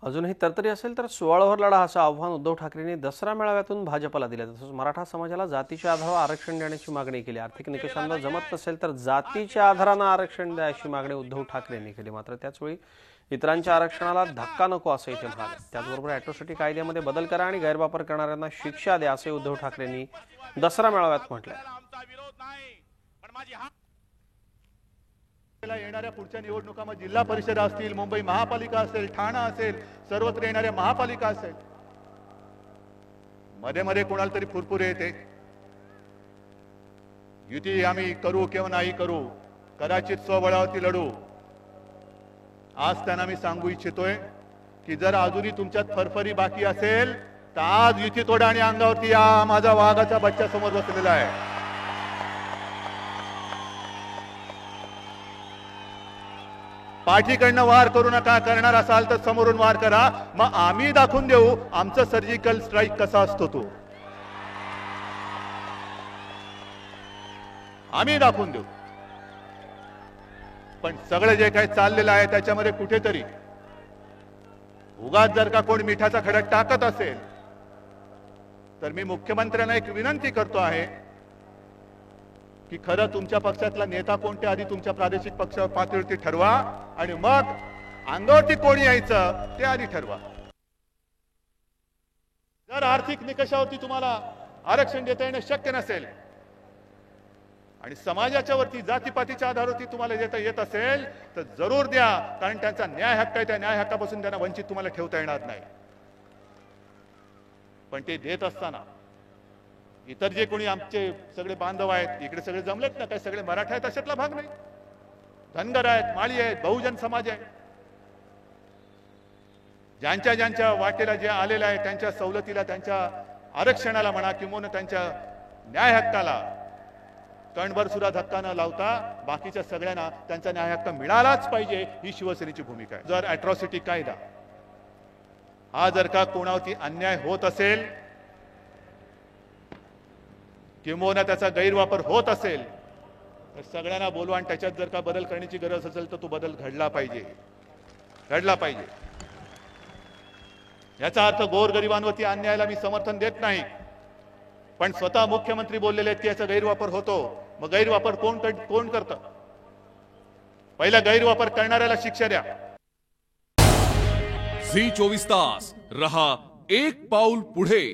अजूनही तरतरी असेल तर 16वर लढा असं आव्हान उद्धव ठाकरेंनी दसरा मेळाव्यातून भाजपला दिलं। तसंच मराठा समाजाला जातीच्या आधारावर आरक्षण देण्याची मागणी केली। आर्थिक निकषांना जमत नसेल तर जातीच्या आधाराने आरक्षण द्या अशी मागणी उद्धव ठाकरेंनी केली। मात्र त्याचवेळी इतरांच्या आरक्षणाला धक्का नको असं ते म्हणाले। त्याचबरोबर अॅट्रॉसिटी कायद्यामध्ये बदल करा आणि गैरवापर करणाऱ्यांना शिक्षा द्या असे उद्धव ठाकरेंनी दसरा मेळाव्यात म्हटले। येणाऱ्या पुढच्या निवडणुकांमध्ये जिल्हा परिषद असतील, मुंबई महापालिका असेल, ठाणा असेल, सर्वत्र येणाऱ्या महापालिका असेल, मध्ये मध्ये कोणाला तरी फुरफुरे येते, युती आम्ही करू किंवा नाही करू, कदाचित स्वबळावरती लढू। आज त्यांना मी सांगू इच्छितोय की जर अजूनही तुमच्यात फरफरी बाकी असेल तर आज युती तोडा आणि अंगावरती या। माझा वाघाचा बच्चा समोर बसलेला आहे। पाठीकडनं वार करू नका, करणार असाल तर समोरून वार करा, मग आम्ही दाखवून देऊ आमचं सर्जिकल स्ट्राईक कसा असतो तो आम्ही दाखवून देऊ। पण सगळं जे काही चाललेलं आहे त्याच्यामध्ये कुठेतरी उगाच जर का कोण मिठाचा खडा टाकत असेल तर मी मुख्यमंत्र्यांना एक विनंती करतो आहे की खरं तुमच्या पक्षातला नेता कोणते आधी तुमच्या प्रादेशिक पक्ष पातळीवरती ठरवा आणि मग अंगावरती कोण यायचं ते आधी ठरवा। जर आर्थिक निकषावरती तुम्हाला आरक्षण देता येणं शक्य नसेल आणि समाजाच्या वरती जातीपातीच्या आधारावरती तुम्हाला देता येत असेल तर जरूर द्या, कारण त्यांचा न्याय हक्क आहे। त्या न्याय हक्कापासून त्यांना वंचित तुम्हाला ठेवता येणार नाही। पण ते देत असताना इतर जे कोणी आमचे सगळे बांधव आहेत इकडे सगळे जमलेत ना, काय सगळे मराठा आहेत अशातला भाग नाही, धनगर आहेत, माळी आहेत, बहुजन समाज आहे, ज्यांच्या ज्यांच्या वाटेला जे आलेलं आहे त्यांच्या सवलतीला, त्यांच्या आरक्षणाला म्हणा किंवा त्यांच्या न्याय हक्काला कणभर सुद्धा धक्का न लावता बाकीच्या सगळ्यांना त्यांचा न्याय हक्क मिळालाच पाहिजे, ही शिवसेनेची भूमिका आहे। जर अॅट्रॉसिटी कायदा हा जर का कोणावरती अन्याय होत असेल किंवा त्याचा गैरवापर होत असेल तर सगळ्यांना बोलवा आणि त्याच्यात जर का बदल करण्याची गरज असेल तर तो बदल घडला पाहिजे। याचा अर्थ गोरगरिबांवरती अन्यायाला मी समर्थन देत नाही, पण स्वतः मुख्यमंत्री बोललेले आहेत की याचा गैरवापर होतो। मग गैरवापर कोण करतं? पहिला गैरवापर करणाऱ्याला शिक्षा द्या। झी 24 तास रहा एक पाऊल पुढे।